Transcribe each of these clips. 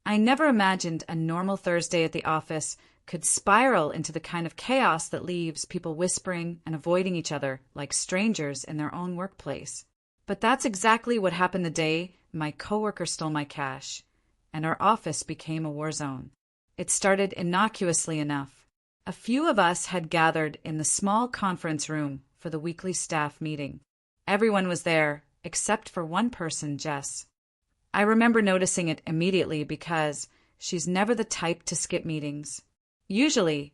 I never imagined a normal Thursday at the office could spiral into the kind of chaos that leaves people whispering and avoiding each other like strangers in their own workplace. But that's exactly what happened the day my coworker stole my cash, and our office became a war zone. It started innocuously enough. A few of us had gathered in the small conference room for the weekly staff meeting. Everyone was there, except for one person, Jess. I remember noticing it immediately because she's never the type to skip meetings. Usually,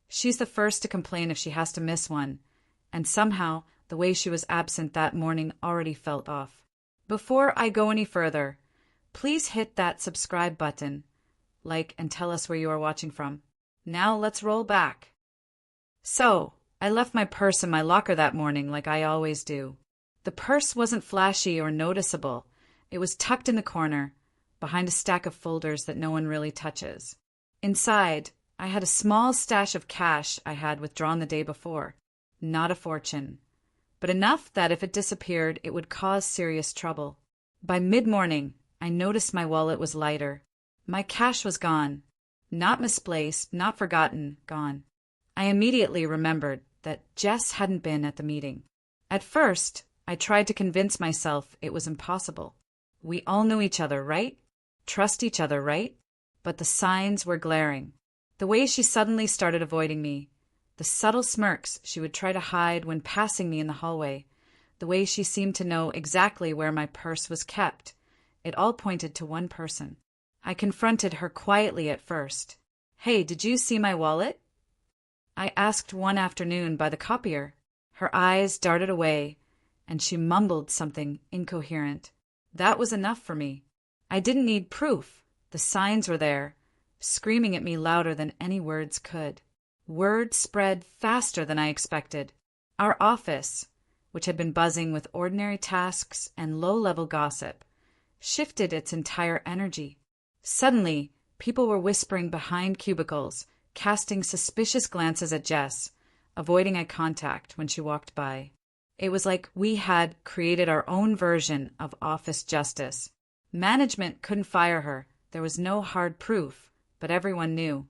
she's the first to complain if she has to miss one, and somehow the way she was absent that morning already felt off. Before I go any further, please hit that subscribe button, like, and tell us where you are watching from. Now let's roll back. So, I left my purse in my locker that morning like I always do. The purse wasn't flashy or noticeable. It was tucked in the corner, behind a stack of folders that no one really touches. Inside, I had a small stash of cash I had withdrawn the day before. Not a fortune, but enough that if it disappeared, it would cause serious trouble. By mid-morning, I noticed my wallet was lighter. My cash was gone. Not misplaced, not forgotten, gone. I immediately remembered that Jess hadn't been at the meeting. At first, I tried to convince myself it was impossible. We all knew each other, right? Trust each other, right? But the signs were glaring. The way she suddenly started avoiding me, the subtle smirks she would try to hide when passing me in the hallway, the way she seemed to know exactly where my purse was kept, it all pointed to one person. I confronted her quietly at first. "Hey, did you see my wallet?" I asked one afternoon by the copier. Her eyes darted away, and she mumbled something incoherent. That was enough for me. I didn't need proof. The signs were there, screaming at me louder than any words could. Word spread faster than I expected. Our office, which had been buzzing with ordinary tasks and low-level gossip, shifted its entire energy. Suddenly, people were whispering behind cubicles, casting suspicious glances at Jess, avoiding eye contact when she walked by. It was like we had created our own version of office justice. Management couldn't fire her. There was no hard proof, but everyone knew.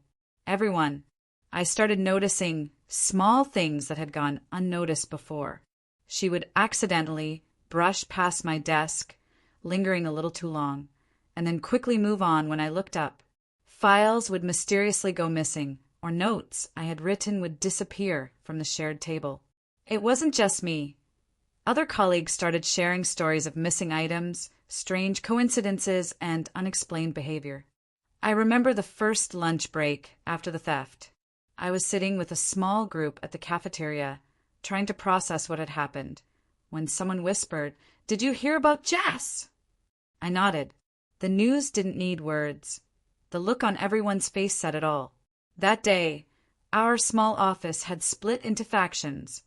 Everyone. I started noticing small things that had gone unnoticed before. She would accidentally brush past my desk, lingering a little too long, and then quickly move on when I looked up. Files would mysteriously go missing, or notes I had written would disappear from the shared table. It wasn't just me. Other colleagues started sharing stories of missing items, strange coincidences, and unexplained behavior. I remember the first lunch break after the theft. I was sitting with a small group at the cafeteria, trying to process what had happened, when someone whispered, "Did you hear about Jess?" I nodded. The news didn't need words. The look on everyone's face said it all. That day, our small office had split into factions,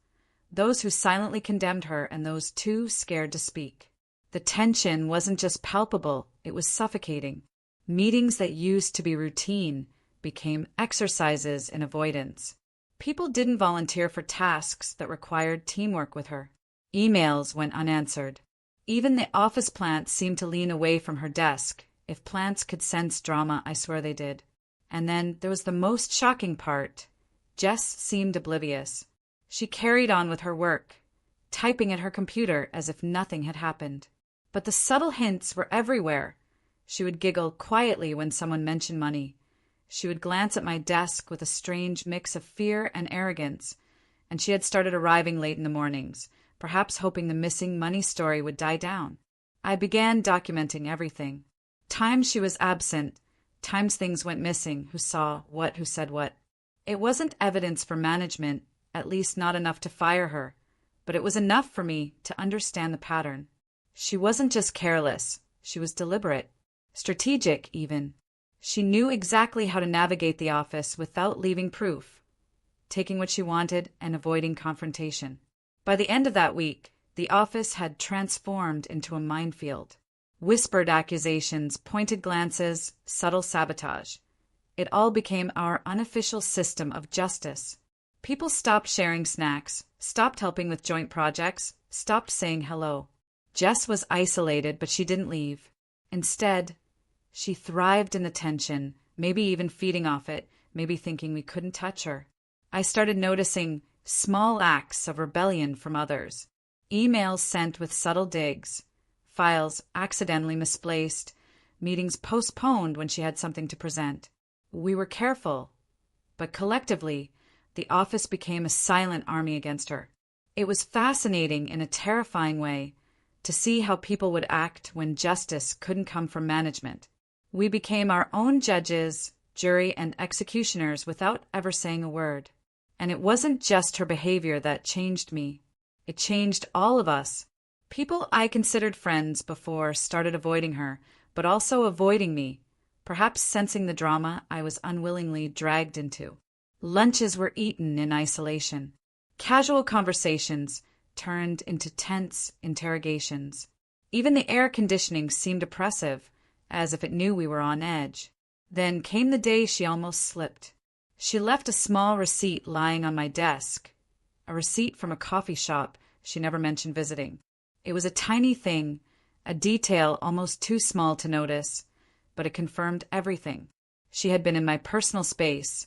those who silently condemned her and those too scared to speak. The tension wasn't just palpable, it was suffocating. Meetings that used to be routine became exercises in avoidance. People didn't volunteer for tasks that required teamwork with her. Emails went unanswered. Even the office plants seemed to lean away from her desk. If plants could sense drama, I swear they did. And then there was the most shocking part. Jess seemed oblivious. She carried on with her work, typing at her computer as if nothing had happened. But the subtle hints were everywhere. She would giggle quietly when someone mentioned money. She would glance at my desk with a strange mix of fear and arrogance, and she had started arriving late in the mornings, perhaps hoping the missing money story would die down. I began documenting everything. Times she was absent, times things went missing, who saw what, who said what. It wasn't evidence for management, at least not enough to fire her, but it was enough for me to understand the pattern. She wasn't just careless, she was deliberate, strategic even. She knew exactly how to navigate the office without leaving proof, taking what she wanted and avoiding confrontation. By the end of that week, the office had transformed into a minefield. Whispered accusations, pointed glances, subtle sabotage. It all became our unofficial system of justice. People stopped sharing snacks, stopped helping with joint projects, stopped saying hello. Jess was isolated, but she didn't leave. Instead, She thrived in the tension, maybe even feeding off it, maybe thinking we couldn't touch her. I started noticing small acts of rebellion from others. Emails sent with subtle digs, files accidentally misplaced, meetings postponed when she had something to present. We were careful, but collectively, the office became a silent army against her. It was fascinating in a terrifying way to see how people would act when justice couldn't come from management. We became our own judges, jury, and executioners without ever saying a word. And it wasn't just her behavior that changed me. It changed all of us. People I considered friends before started avoiding her, but also avoiding me, perhaps sensing the drama I was unwillingly dragged into. Lunches were eaten in isolation. Casual conversations turned into tense interrogations. Even the air conditioning seemed oppressive, as if it knew we were on edge. Then came the day she almost slipped. She left a small receipt lying on my desk, a receipt from a coffee shop she never mentioned visiting. It was a tiny thing, a detail almost too small to notice, but it confirmed everything. She had been in my personal space,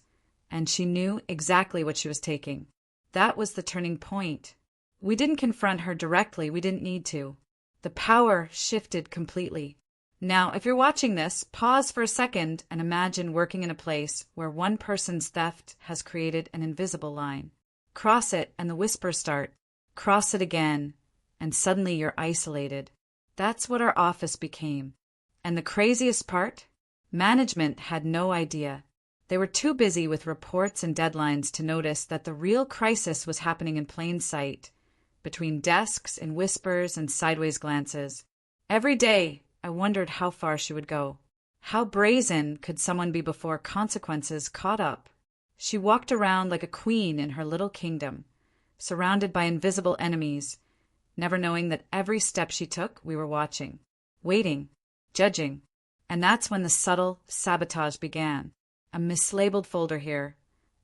and she knew exactly what she was taking. That was the turning point. We didn't confront her directly, we didn't need to. The power shifted completely. Now, if you're watching this, pause for a second and imagine working in a place where one person's theft has created an invisible line. Cross it and the whispers start. Cross it again, and suddenly you're isolated. That's what our office became. And the craziest part? Management had no idea. They were too busy with reports and deadlines to notice that the real crisis was happening in plain sight, between desks, in whispers and sideways glances. Every day, I wondered how far she would go. How brazen could someone be before consequences caught up? She walked around like a queen in her little kingdom, surrounded by invisible enemies, never knowing that every step she took we were watching, waiting, judging. And that's when the subtle sabotage began. A mislabeled folder here,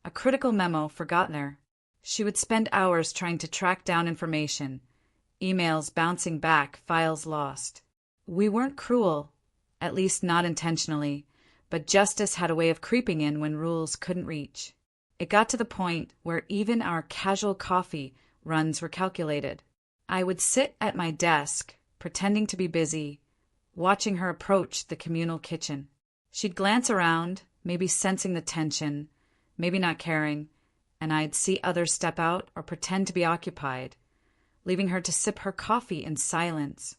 a critical memo forgotten there. She would spend hours trying to track down information, emails bouncing back, files lost. We weren't cruel, at least not intentionally, but justice had a way of creeping in when rules couldn't reach. It got to the point where even our casual coffee runs were calculated. I would sit at my desk, pretending to be busy, watching her approach the communal kitchen. She'd glance around, maybe sensing the tension, maybe not caring, and I'd see others step out or pretend to be occupied, leaving her to sip her coffee in silence.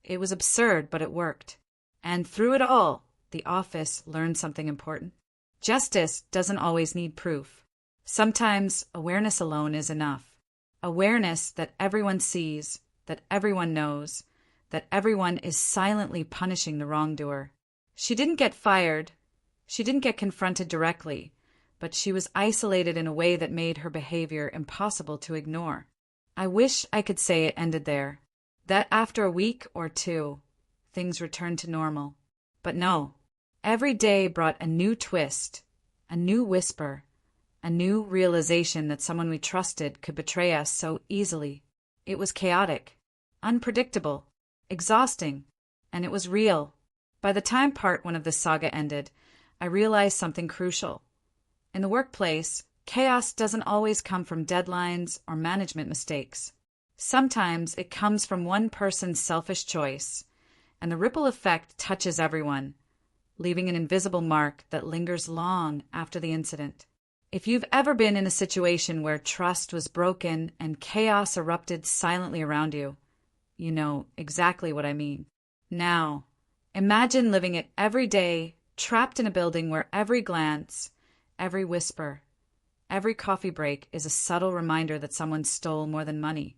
It was absurd, but it worked. And through it all, the office learned something important. Justice doesn't always need proof. Sometimes awareness alone is enough. Awareness that everyone sees, that everyone knows, that everyone is silently punishing the wrongdoer. She didn't get fired. She didn't get confronted directly, but she was isolated in a way that made her behavior impossible to ignore. I wish I could say it ended there, that after a week or two, things returned to normal. But no, every day brought a new twist, a new whisper, a new realization that someone we trusted could betray us so easily. It was chaotic, unpredictable, exhausting, and it was real. By the time part one of this saga ended, I realized something crucial. In the workplace, chaos doesn't always come from deadlines or management mistakes. Sometimes it comes from one person's selfish choice, and the ripple effect touches everyone, leaving an invisible mark that lingers long after the incident. If you've ever been in a situation where trust was broken and chaos erupted silently around you, you know exactly what I mean. Now, imagine living it every day, trapped in a building where every glance, every whisper, every coffee break is a subtle reminder that someone stole more than money.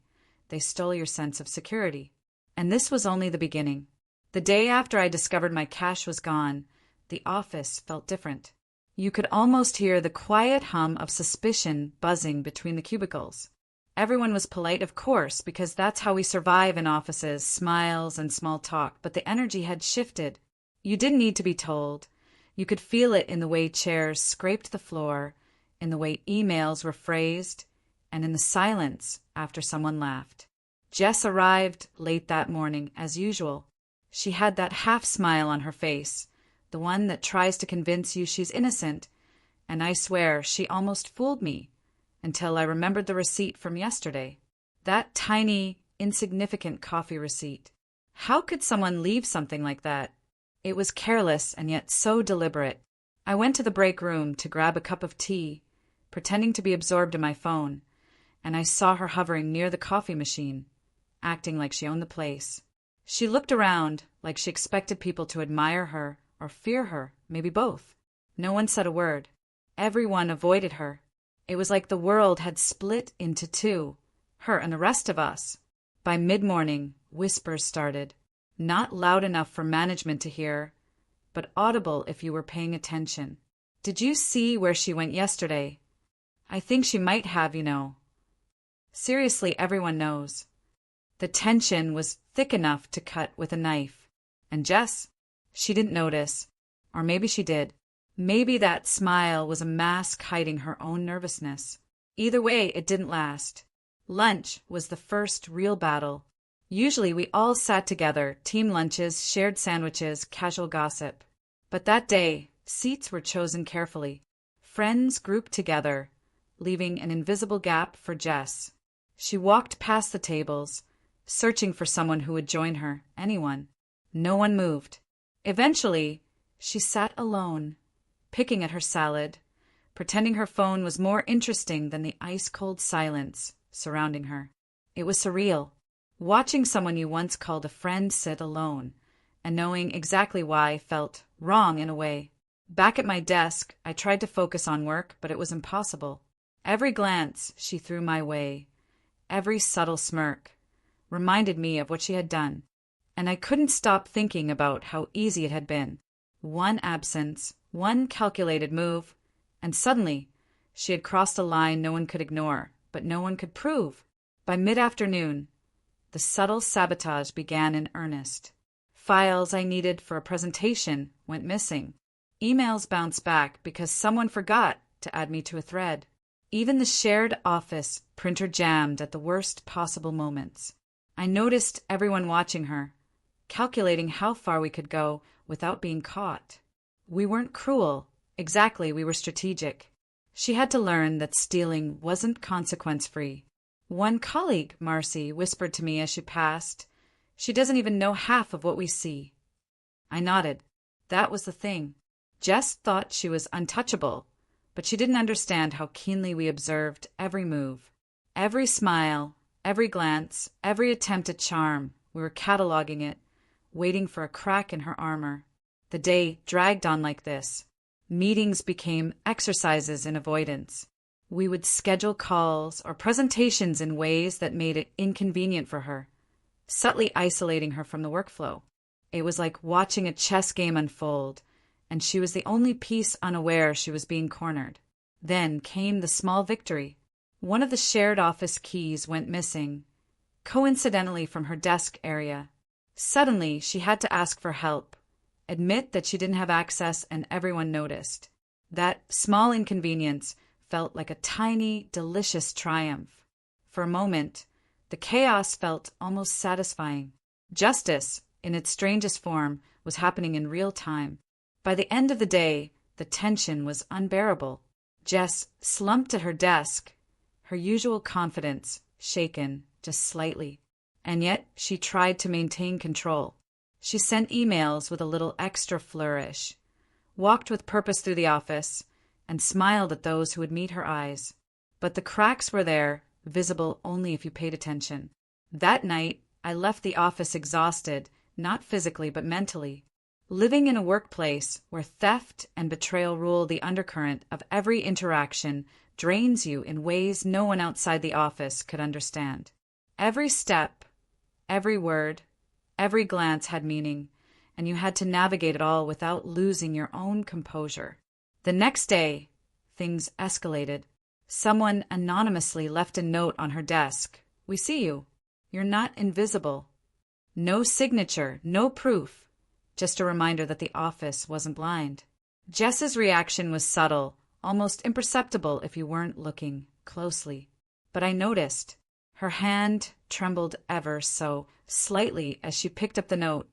They stole your sense of security. And this was only the beginning. The day after I discovered my cash was gone, the office felt different. You could almost hear the quiet hum of suspicion buzzing between the cubicles. Everyone was polite, of course, because that's how we survive in offices, smiles and small talk, but the energy had shifted. You didn't need to be told. You could feel it in the way chairs scraped the floor, in the way emails were phrased, and in the silence after someone laughed. Jess arrived late that morning, as usual. She had that half smile on her face, the one that tries to convince you she's innocent. And I swear she almost fooled me until I remembered the receipt from yesterday. That tiny, insignificant coffee receipt. How could someone leave something like that? It was careless and yet so deliberate. I went to the break room to grab a cup of tea, pretending to be absorbed in my phone, and I saw her hovering near the coffee machine, acting like she owned the place. She looked around like she expected people to admire her or fear her, maybe both. No one said a word. Everyone avoided her. It was like the world had split into two, her and the rest of us. By mid-morning, whispers started, not loud enough for management to hear, but audible if you were paying attention. Did you see where she went yesterday? I think she might have, you know. Seriously, everyone knows. The tension was thick enough to cut with a knife. And Jess? She didn't notice. Or maybe she did. Maybe that smile was a mask hiding her own nervousness. Either way, it didn't last. Lunch was the first real battle. Usually we all sat together, team lunches, shared sandwiches, casual gossip. But that day, seats were chosen carefully. Friends grouped together, leaving an invisible gap for Jess. She walked past the tables, searching for someone who would join her, anyone. No one moved. Eventually, she sat alone, picking at her salad, pretending her phone was more interesting than the ice-cold silence surrounding her. It was surreal, watching someone you once called a friend sit alone, and knowing exactly why felt wrong in a way. Back at my desk, I tried to focus on work, but it was impossible. Every glance she threw my way, every subtle smirk, reminded me of what she had done, and I couldn't stop thinking about how easy it had been. One absence, one calculated move, and suddenly she had crossed a line no one could ignore, but no one could prove. By mid-afternoon, the subtle sabotage began in earnest. Files I needed for a presentation went missing. Emails bounced back because someone forgot to add me to a thread. Even the shared office printer jammed at the worst possible moments. I noticed everyone watching her, calculating how far we could go without being caught. We weren't cruel. Exactly, we were strategic. She had to learn that stealing wasn't consequence-free. One colleague, Marcy, whispered to me as she passed, "She doesn't even know half of what we see." I nodded. That was the thing. Jess thought she was untouchable, but she didn't understand how keenly we observed every move. Every smile, every glance, every attempt at charm, we were cataloging it, waiting for a crack in her armor. The day dragged on like this. Meetings became exercises in avoidance. We would schedule calls or presentations in ways that made it inconvenient for her, subtly isolating her from the workflow. It was like watching a chess game unfold, and she was the only piece unaware she was being cornered. Then came the small victory. One of the shared office keys went missing, coincidentally from her desk area. Suddenly, she had to ask for help, admit that she didn't have access, and everyone noticed. That small inconvenience felt like a tiny, delicious triumph. For a moment, the chaos felt almost satisfying. Justice, in its strangest form, was happening in real time. By the end of the day, the tension was unbearable. Jess slumped at her desk, her usual confidence shaken just slightly. And yet she tried to maintain control. She sent emails with a little extra flourish, walked with purpose through the office, and smiled at those who would meet her eyes. But the cracks were there, visible only if you paid attention. That night, I left the office exhausted, not physically but mentally. Living in a workplace where theft and betrayal rule the undercurrent of every interaction drains you in ways no one outside the office could understand. Every step, every word, every glance had meaning, and you had to navigate it all without losing your own composure. The next day, things escalated. Someone anonymously left a note on her desk. "We see you. You're not invisible." No signature, no proof. Just a reminder that the office wasn't blind. Jess's reaction was subtle, almost imperceptible if you weren't looking closely. But I noticed. Her hand trembled ever so slightly as she picked up the note,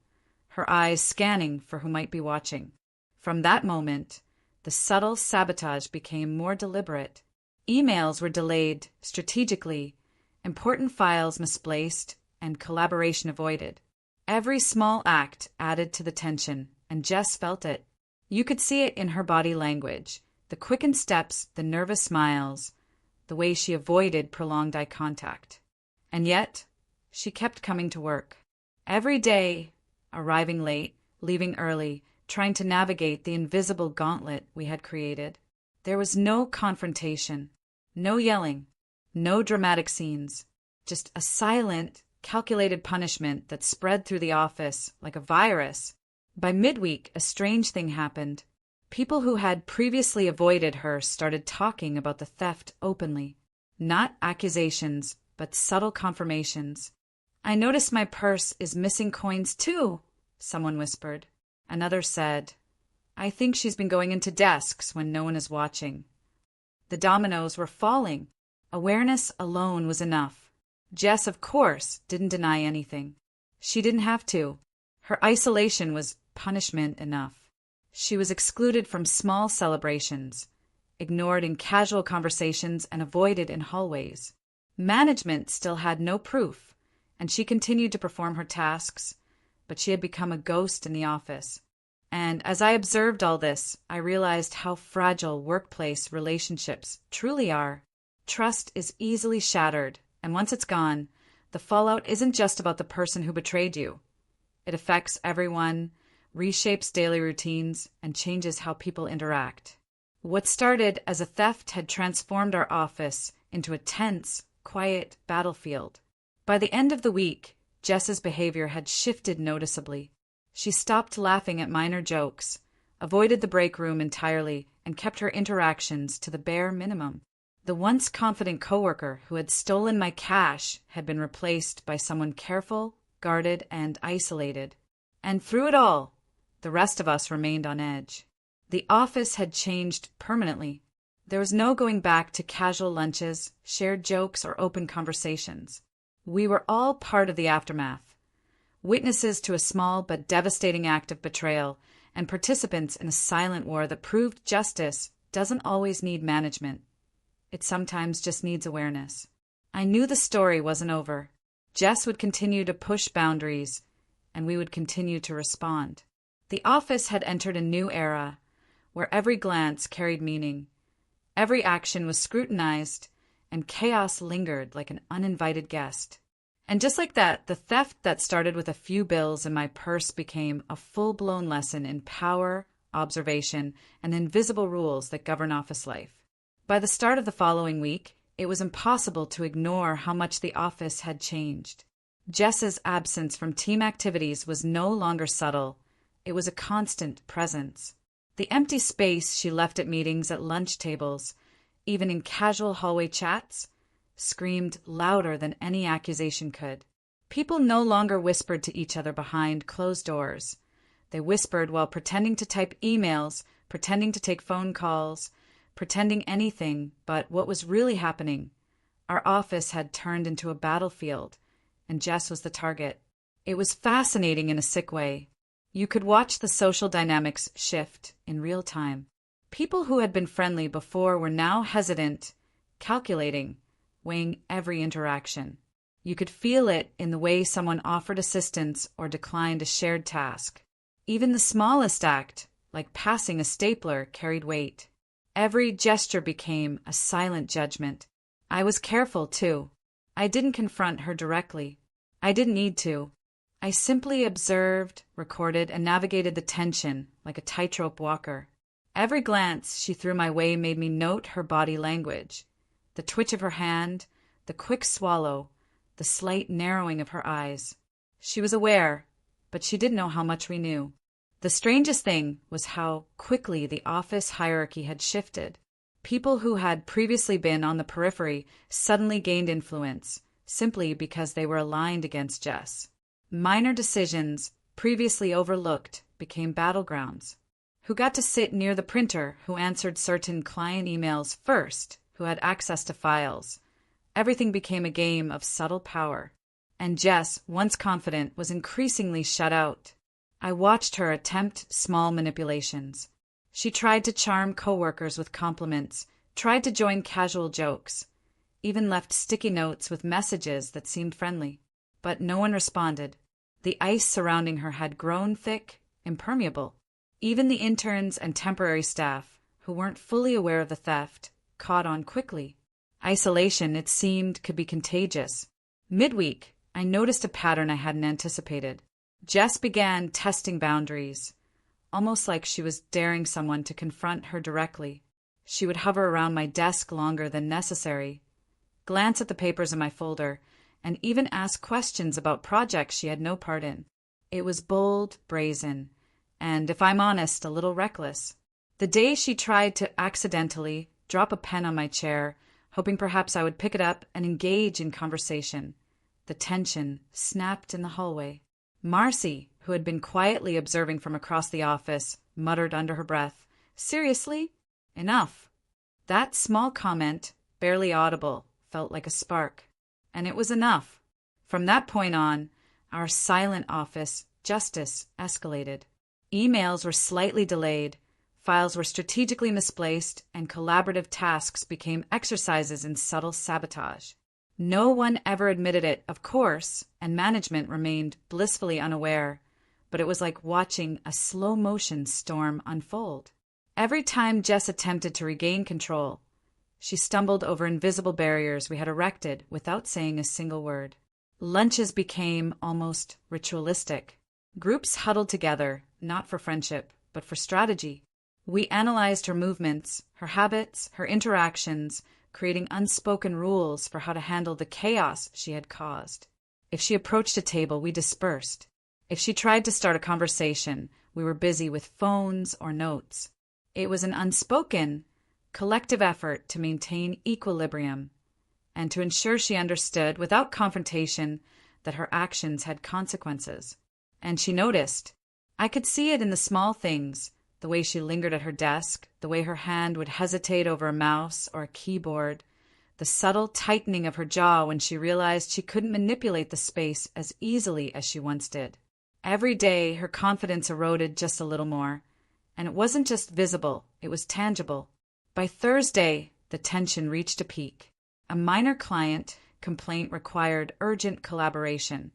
her eyes scanning for who might be watching. From that moment, the subtle sabotage became more deliberate. Emails were delayed strategically, important files misplaced, and collaboration avoided. Every small act added to the tension, and Jess felt it. You could see it in her body language, the quickened steps, the nervous smiles, the way she avoided prolonged eye contact. And yet, she kept coming to work. Every day, arriving late, leaving early, trying to navigate the invisible gauntlet we had created. There was no confrontation, no yelling, no dramatic scenes, just a silent, calculated punishment that spread through the office like a virus. By midweek, a strange thing happened. People who had previously avoided her started talking about the theft openly. Not accusations, but subtle confirmations. "I noticed my purse is missing coins too," someone whispered. Another said, "I think she's been going into desks when no one is watching." The dominoes were falling. Awareness alone was enough. Jess, of course, didn't deny anything. She didn't have to. Her isolation was punishment enough. She was excluded from small celebrations, ignored in casual conversations, and avoided in hallways. Management still had no proof, and she continued to perform her tasks, but she had become a ghost in the office. And as I observed all this, I realized how fragile workplace relationships truly are. Trust is easily shattered, and once it's gone, the fallout isn't just about the person who betrayed you. It affects everyone, reshapes daily routines, and changes how people interact. What started as a theft had transformed our office into a tense, quiet battlefield. By the end of the week, Jess's behavior had shifted noticeably. She stopped laughing at minor jokes, avoided the break room entirely, and kept her interactions to the bare minimum. The once confident coworker who had stolen my cash had been replaced by someone careful, guarded, and isolated. And through it all, the rest of us remained on edge. The office had changed permanently. There was no going back to casual lunches, shared jokes, or open conversations. We were all part of the aftermath, witnesses to a small but devastating act of betrayal, and participants in a silent war that proved justice doesn't always need management. It sometimes just needs awareness. I knew the story wasn't over. Jess would continue to push boundaries, and we would continue to respond. The office had entered a new era, where every glance carried meaning, every action was scrutinized, and chaos lingered like an uninvited guest. And just like that, the theft that started with a few bills in my purse became a full-blown lesson in power, observation, and invisible rules that govern office life. By the start of the following week, it was impossible to ignore how much the office had changed. Jess's absence from team activities was no longer subtle. It was a constant presence. The empty space she left at meetings, at lunch tables, even in casual hallway chats, screamed louder than any accusation could. People no longer whispered to each other behind closed doors. They whispered while pretending to type emails, pretending to take phone calls, pretending anything but what was really happening. Our office had turned into a battlefield, and Jess was the target. It was fascinating in a sick way. You could watch the social dynamics shift in real time. People who had been friendly before were now hesitant, calculating, weighing every interaction. You could feel it in the way someone offered assistance or declined a shared task. Even the smallest act, like passing a stapler, carried weight. Every gesture became a silent judgment. I was careful, too. I didn't confront her directly. I didn't need to. I simply observed, recorded, and navigated the tension like a tightrope walker. Every glance she threw my way made me note her body language. The twitch of her hand, the quick swallow, the slight narrowing of her eyes. She was aware, but she didn't know how much we knew. The strangest thing was how quickly the office hierarchy had shifted. People who had previously been on the periphery suddenly gained influence, simply because they were aligned against Jess. Minor decisions, previously overlooked, became battlegrounds. Who got to sit near the printer, who answered certain client emails first, who had access to files. Everything became a game of subtle power. And Jess, once confident, was increasingly shut out. I watched her attempt small manipulations, She tried to charm coworkers with compliments, tried to join casual jokes, even left sticky notes with messages that seemed friendly. But no one responded. The ice surrounding her had grown thick, impermeable. Even the interns and temporary staff, who weren't fully aware of the theft, caught on quickly. Isolation, it seemed, could be contagious. Midweek, I noticed a pattern I hadn't anticipated. Jess began testing boundaries, almost like she was daring someone to confront her directly. She would hover around my desk longer than necessary, glance at the papers in my folder, and even ask questions about projects she had no part in. It was bold, brazen, and, if I'm honest, a little reckless. The day she tried to accidentally drop a pen on my chair, hoping perhaps I would pick it up and engage in conversation, the tension snapped in the hallway. Marcy, who had been quietly observing from across the office, muttered under her breath, "Seriously? Enough." That small comment, barely audible, felt like a spark. And it was enough. From that point on, our silent office justice escalated. Emails were slightly delayed, files were strategically misplaced, and collaborative tasks became exercises in subtle sabotage. No one ever admitted it, of course, and management remained blissfully unaware, but it was like watching a slow-motion storm unfold. Every time Jess attempted to regain control, she stumbled over invisible barriers we had erected without saying a single word. Lunches became almost ritualistic. Groups huddled together, not for friendship, but for strategy. We analyzed her movements, her habits, her interactions, creating unspoken rules for how to handle the chaos she had caused. If she approached a table, we dispersed. If she tried to start a conversation, we were busy with phones or notes. It was an unspoken, collective effort to maintain equilibrium and to ensure she understood, without confrontation, that her actions had consequences. And she noticed. I could see it in the small things, the way she lingered at her desk, the way her hand would hesitate over a mouse or a keyboard, the subtle tightening of her jaw when she realized she couldn't manipulate the space as easily as she once did. Every day, her confidence eroded just a little more, and it wasn't just visible, it was tangible. By Thursday, the tension reached a peak. A minor client complaint required urgent collaboration,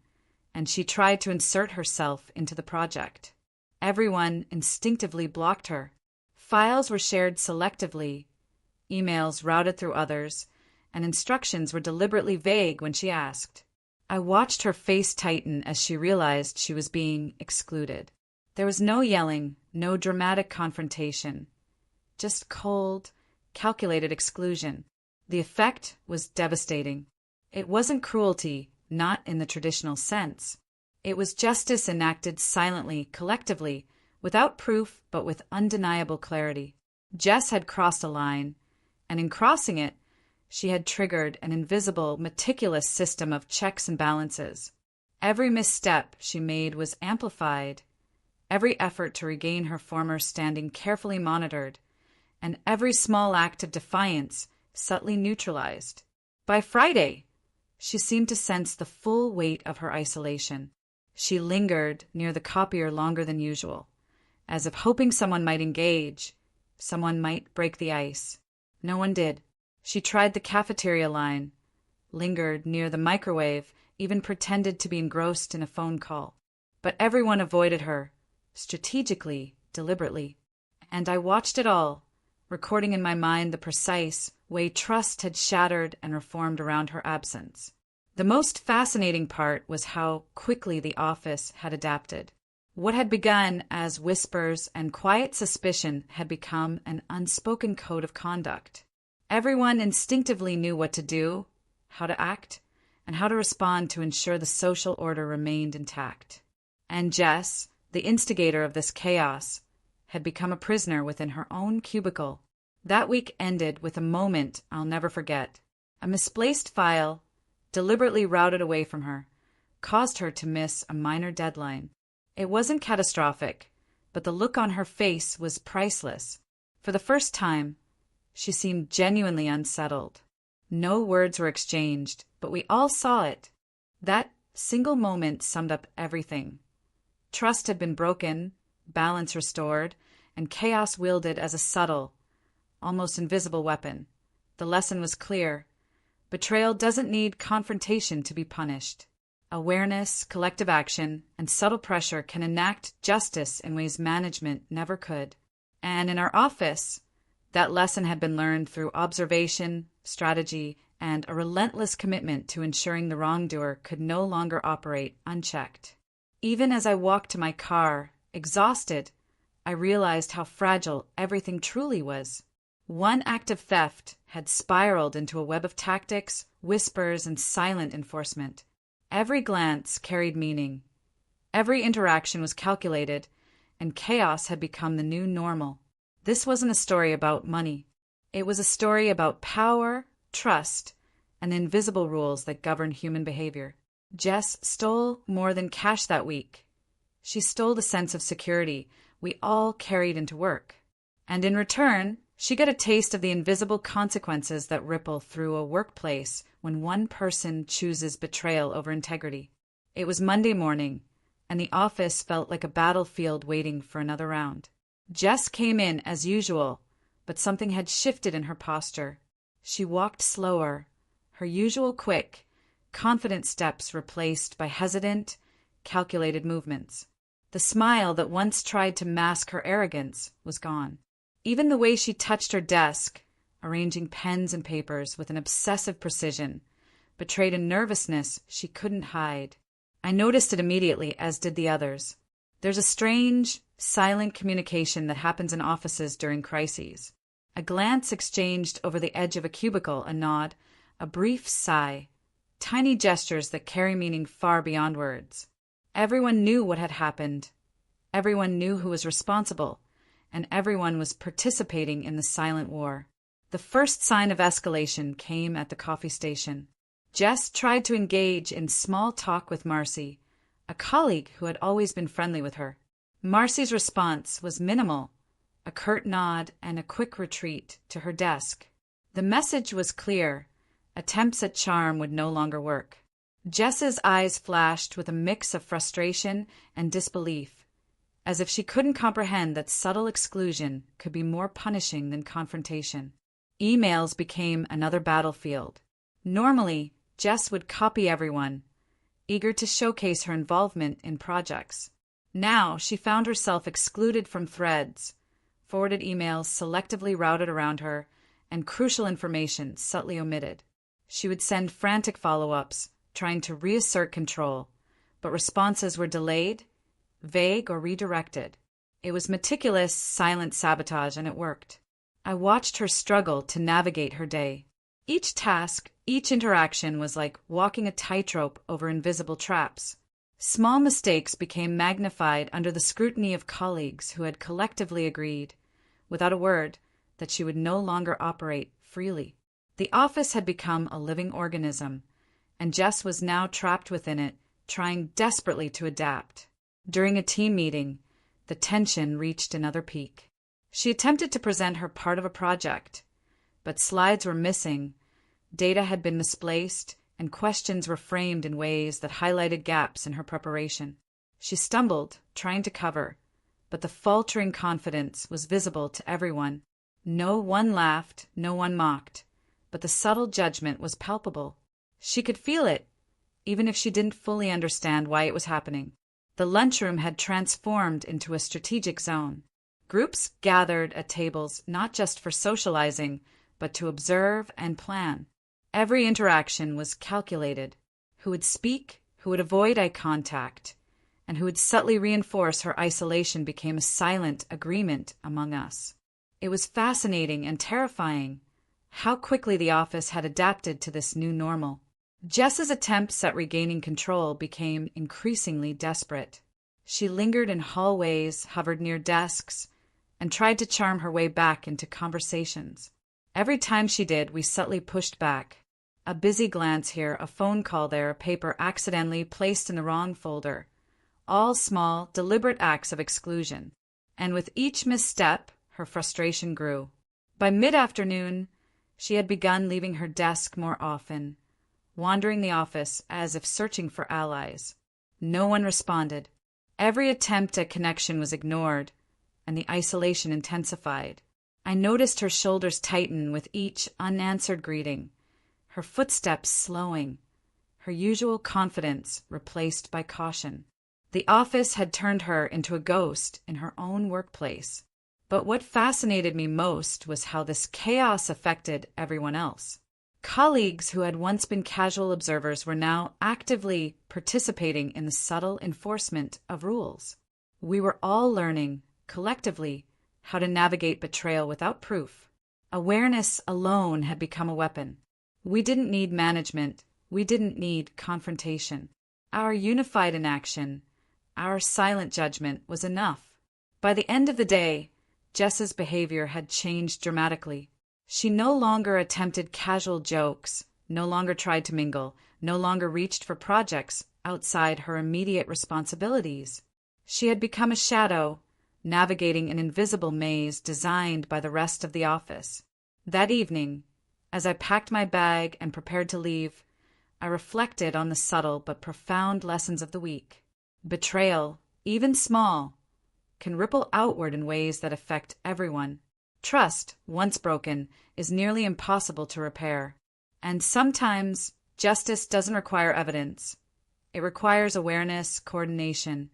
and she tried to insert herself into the project. Everyone instinctively blocked her. Files were shared selectively, emails routed through others, and instructions were deliberately vague when she asked. I watched her face tighten as she realized she was being excluded. There was no yelling, no dramatic confrontation, just cold, calculated exclusion. The effect was devastating. It wasn't cruelty, not in the traditional sense. It was justice enacted silently, collectively, without proof but with undeniable clarity. Jess had crossed a line, and in crossing it, she had triggered an invisible, meticulous system of checks and balances. Every misstep she made was amplified, every effort to regain her former standing carefully monitored, and every small act of defiance subtly neutralized. By Friday, she seemed to sense the full weight of her isolation. She lingered near the copier longer than usual, as if hoping someone might engage, someone might break the ice. No one did. She tried the cafeteria line, lingered near the microwave, even pretended to be engrossed in a phone call. But everyone avoided her, strategically, deliberately. And I watched it all, recording in my mind the precise way trust had shattered and reformed around her absence. The most fascinating part was how quickly the office had adapted. What had begun as whispers and quiet suspicion had become an unspoken code of conduct. Everyone instinctively knew what to do, how to act, and how to respond to ensure the social order remained intact. And Jess, the instigator of this chaos, had become a prisoner within her own cubicle. That week ended with a moment I'll never forget. A misplaced file, deliberately routed away from her, caused her to miss a minor deadline. It wasn't catastrophic, but the look on her face was priceless. For the first time, she seemed genuinely unsettled. No words were exchanged, but we all saw it. That single moment summed up everything. Trust had been broken, balance restored, and chaos wielded as a subtle, almost invisible weapon. The lesson was clear. Betrayal doesn't need confrontation to be punished. Awareness, collective action, and subtle pressure can enact justice in ways management never could. And in our office, that lesson had been learned through observation, strategy, and a relentless commitment to ensuring the wrongdoer could no longer operate unchecked. Even as I walked to my car, exhausted, I realized how fragile everything truly was. One act of theft had spiraled into a web of tactics, whispers, and silent enforcement. Every glance carried meaning. Every interaction was calculated, and chaos had become the new normal. This wasn't a story about money. It was a story about power, trust, and the invisible rules that govern human behavior. Jess stole more than cash that week. She stole the sense of security we all carried into work. And in return, she got a taste of the invisible consequences that ripple through a workplace when one person chooses betrayal over integrity. It was Monday morning, and the office felt like a battlefield waiting for another round. Jess came in as usual, but something had shifted in her posture. She walked slower, her usual quick, confident steps replaced by hesitant, calculated movements. The smile that once tried to mask her arrogance was gone. Even the way she touched her desk, arranging pens and papers with an obsessive precision, betrayed a nervousness she couldn't hide. I noticed it immediately, as did the others. There's a strange, silent communication that happens in offices during crises. A glance exchanged over the edge of a cubicle, a nod, a brief sigh, tiny gestures that carry meaning far beyond words. Everyone knew what had happened. Everyone knew who was responsible, and everyone was participating in the silent war. The first sign of escalation came at the coffee station. Jess tried to engage in small talk with Marcy, a colleague who had always been friendly with her. Marcy's response was minimal, a curt nod and a quick retreat to her desk. The message was clear. Attempts at charm would no longer work. Jess's eyes flashed with a mix of frustration and disbelief, as if she couldn't comprehend that subtle exclusion could be more punishing than confrontation. Emails became another battlefield. Normally, Jess would copy everyone, eager to showcase her involvement in projects. Now she found herself excluded from threads, forwarded emails selectively routed around her, and crucial information subtly omitted. She would send frantic follow-ups, trying to reassert control, but responses were delayed, vague, or redirected. It was meticulous, silent sabotage, and it worked. I watched her struggle to navigate her day. Each task, each interaction was like walking a tightrope over invisible traps. Small mistakes became magnified under the scrutiny of colleagues who had collectively agreed, without a word, that she would no longer operate freely. The office had become a living organism, and Jess was now trapped within it, trying desperately to adapt. During a team meeting, the tension reached another peak. She attempted to present her part of a project, but slides were missing, data had been misplaced, and questions were framed in ways that highlighted gaps in her preparation. She stumbled, trying to cover, but the faltering confidence was visible to everyone. No one laughed, no one mocked, but the subtle judgment was palpable. She could feel it, even if she didn't fully understand why it was happening. The lunchroom had transformed into a strategic zone. Groups gathered at tables not just for socializing, but to observe and plan. Every interaction was calculated. Who would speak, who would avoid eye contact, and who would subtly reinforce her isolation became a silent agreement among us. It was fascinating and terrifying how quickly the office had adapted to this new normal. Jess's attempts at regaining control became increasingly desperate. She lingered in hallways, hovered near desks, and tried to charm her way back into conversations. Every time she did, we subtly pushed back. A busy glance here, a phone call there, a paper accidentally placed in the wrong folder. All small, deliberate acts of exclusion. And with each misstep, her frustration grew. By mid-afternoon, she had begun leaving her desk more often, wandering the office as if searching for allies. No one responded. Every attempt at connection was ignored, and the isolation intensified. I noticed her shoulders tighten with each unanswered greeting, her footsteps slowing, her usual confidence replaced by caution. The office had turned her into a ghost in her own workplace. But what fascinated me most was how this chaos affected everyone else. Colleagues who had once been casual observers were now actively participating in the subtle enforcement of rules. We were all learning, collectively, how to navigate betrayal without proof. Awareness alone had become a weapon. We didn't need management. We didn't need confrontation. Our unified inaction, our silent judgment was enough. By the end of the day, Jess's behavior had changed dramatically. She no longer attempted casual jokes, no longer tried to mingle, no longer reached for projects outside her immediate responsibilities. She had become a shadow, navigating an invisible maze designed by the rest of the office. That evening, as I packed my bag and prepared to leave, I reflected on the subtle but profound lessons of the week. Betrayal, even small, can ripple outward in ways that affect everyone. Trust, once broken, is nearly impossible to repair. And sometimes, justice doesn't require evidence. It requires awareness, coordination,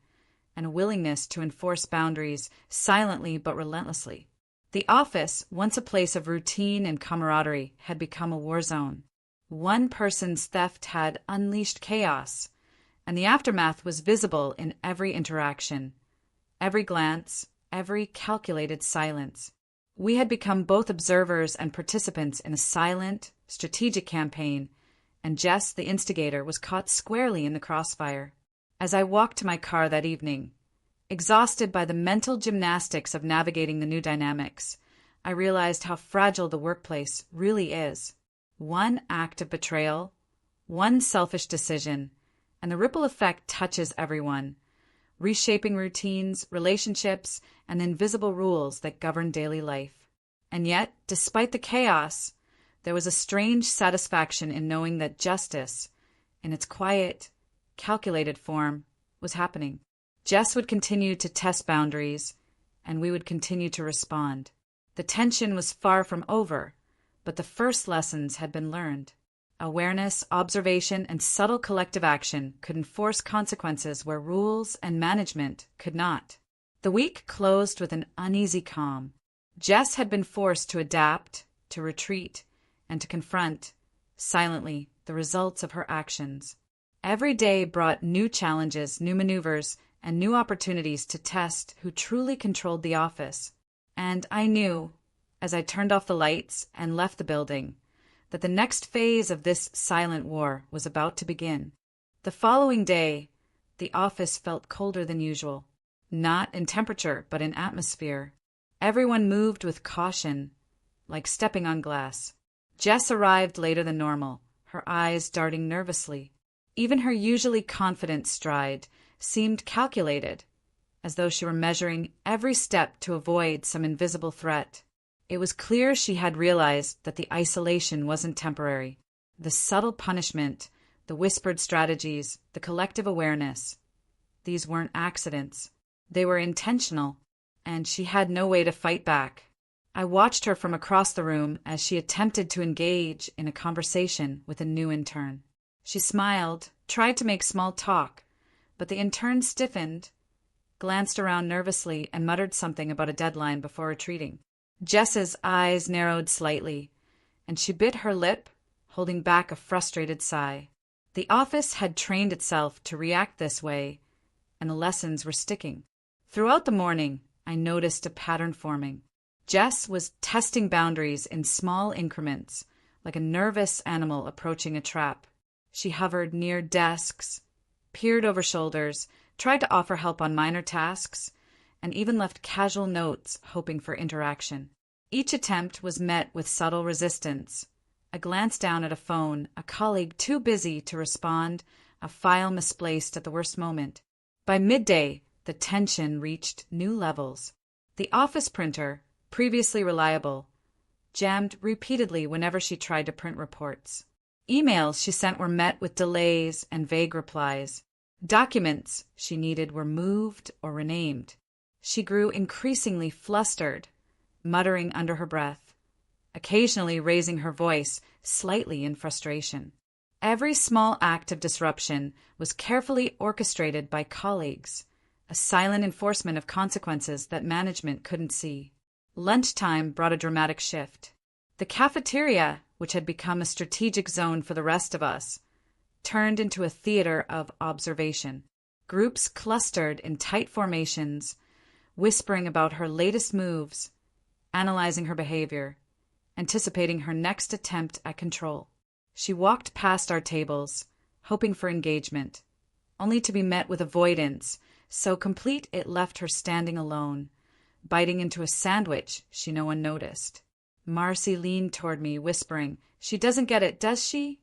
and a willingness to enforce boundaries silently but relentlessly. The office, once a place of routine and camaraderie, had become a war zone. One person's theft had unleashed chaos, and the aftermath was visible in every interaction, every glance, every calculated silence. We had become both observers and participants in a silent, strategic campaign, and Jess, the instigator, was caught squarely in the crossfire. As I walked to my car that evening, exhausted by the mental gymnastics of navigating the new dynamics, I realized how fragile the workplace really is. One act of betrayal, one selfish decision, and the ripple effect touches everyone, reshaping routines, relationships, and invisible rules that govern daily life. And yet, despite the chaos, there was a strange satisfaction in knowing that justice, in its quiet, calculated form, was happening. Jess would continue to test boundaries, and we would continue to respond. The tension was far from over, but the first lessons had been learned. Awareness, observation, and subtle collective action could enforce consequences where rules and management could not. The week closed with an uneasy calm. Jess had been forced to adapt, to retreat, and to confront, silently, the results of her actions. Every day brought new challenges, new maneuvers, and new opportunities to test who truly controlled the office. And I knew, as I turned off the lights and left the building, that the next phase of this silent war was about to begin. The following day, the office felt colder than usual, not in temperature but in atmosphere. Everyone moved with caution, like stepping on glass. Jess arrived later than normal, her eyes darting nervously. Even her usually confident stride seemed calculated, as though she were measuring every step to avoid some invisible threat. It was clear she had realized that the isolation wasn't temporary. The subtle punishment, the whispered strategies, the collective awareness, these weren't accidents. They were intentional, and she had no way to fight back. I watched her from across the room as she attempted to engage in a conversation with a new intern. She smiled, tried to make small talk, but the intern stiffened, glanced around nervously, and muttered something about a deadline before retreating. Jess's eyes narrowed slightly, and she bit her lip, holding back a frustrated sigh. The office had trained itself to react this way, and the lessons were sticking. Throughout the morning, I noticed a pattern forming. Jess was testing boundaries in small increments, like a nervous animal approaching a trap. She hovered near desks, peered over shoulders, tried to offer help on minor tasks, and even left casual notes hoping for interaction. Each attempt was met with subtle resistance. A glance down at a phone, a colleague too busy to respond, a file misplaced at the worst moment. By midday, the tension reached new levels. The office printer, previously reliable, jammed repeatedly whenever she tried to print reports. Emails she sent were met with delays and vague replies. Documents she needed were moved or renamed. She grew increasingly flustered, muttering under her breath, occasionally raising her voice slightly in frustration. Every small act of disruption was carefully orchestrated by colleagues, a silent enforcement of consequences that management couldn't see. Lunchtime brought a dramatic shift. The cafeteria, which had become a strategic zone for the rest of us, turned into a theater of observation. Groups clustered in tight formations, whispering about her latest moves, analyzing her behavior, anticipating her next attempt at control. She walked past our tables, hoping for engagement, only to be met with avoidance, so complete it left her standing alone, biting into a sandwich no one noticed. Marcy leaned toward me, whispering, "She doesn't get it, does she?"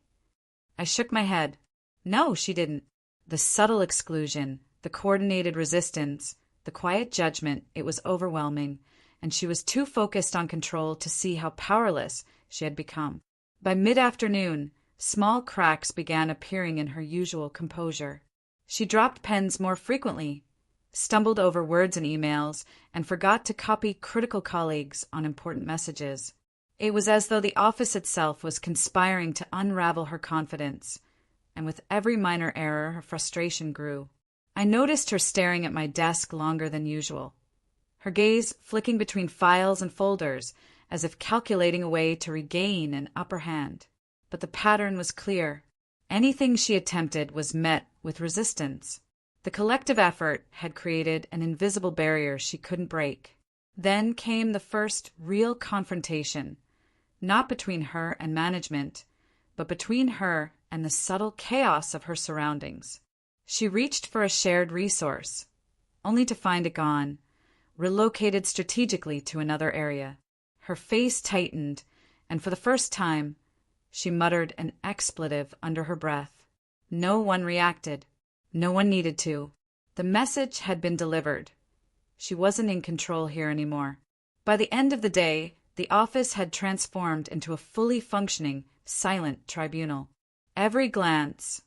I shook my head. No, she didn't. The subtle exclusion, the coordinated resistance, the quiet judgment, it was overwhelming, and she was too focused on control to see how powerless she had become. By mid-afternoon, small cracks began appearing in her usual composure. She dropped pens more frequently, stumbled over words in emails, and forgot to copy critical colleagues on important messages. It was as though the office itself was conspiring to unravel her confidence, and with every minor error, her frustration grew. I noticed her staring at my desk longer than usual, her gaze flicking between files and folders, as if calculating a way to regain an upper hand. But the pattern was clear. Anything she attempted was met with resistance. The collective effort had created an invisible barrier she couldn't break. Then came the first real confrontation, not between her and management, but between her and the subtle chaos of her surroundings. She reached for a shared resource, only to find it gone, relocated strategically to another area. Her face tightened, and for the first time, she muttered an expletive under her breath. No one reacted. No one needed to. The message had been delivered. She wasn't in control here anymore. By the end of the day, the office had transformed into a fully functioning, silent tribunal. Every glance,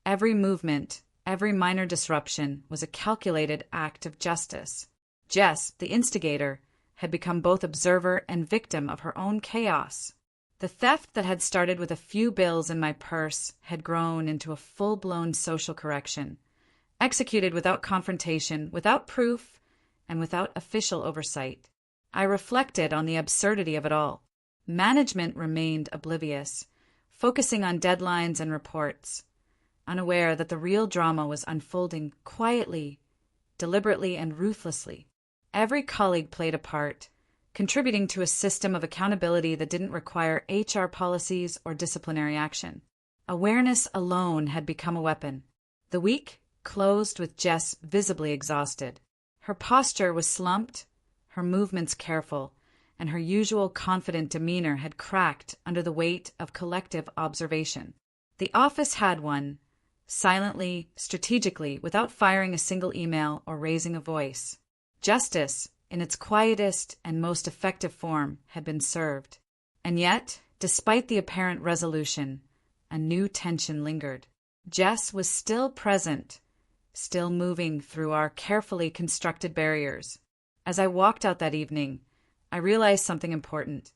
every movement, every minor disruption was a calculated act of justice. Jess, the instigator, had become both observer and victim of her own chaos. The theft that had started with a few bills in my purse had grown into a full-blown social correction, executed without confrontation, without proof, and without official oversight. I reflected on the absurdity of it all. Management remained oblivious, focusing on deadlines and reports, unaware that the real drama was unfolding quietly, deliberately, and ruthlessly. Every colleague played a part, contributing to a system of accountability that didn't require HR policies or disciplinary action. Awareness alone had become a weapon. The week closed with Jess visibly exhausted. Her posture was slumped, her movements careful, and her usual confident demeanor had cracked under the weight of collective observation. The office had won, silently, strategically, without firing a single email or raising a voice. Justice, in its quietest and most effective form, had been served. And yet, despite the apparent resolution, a new tension lingered. Jess was still present, still moving through our carefully constructed barriers. As I walked out that evening, I realized something important.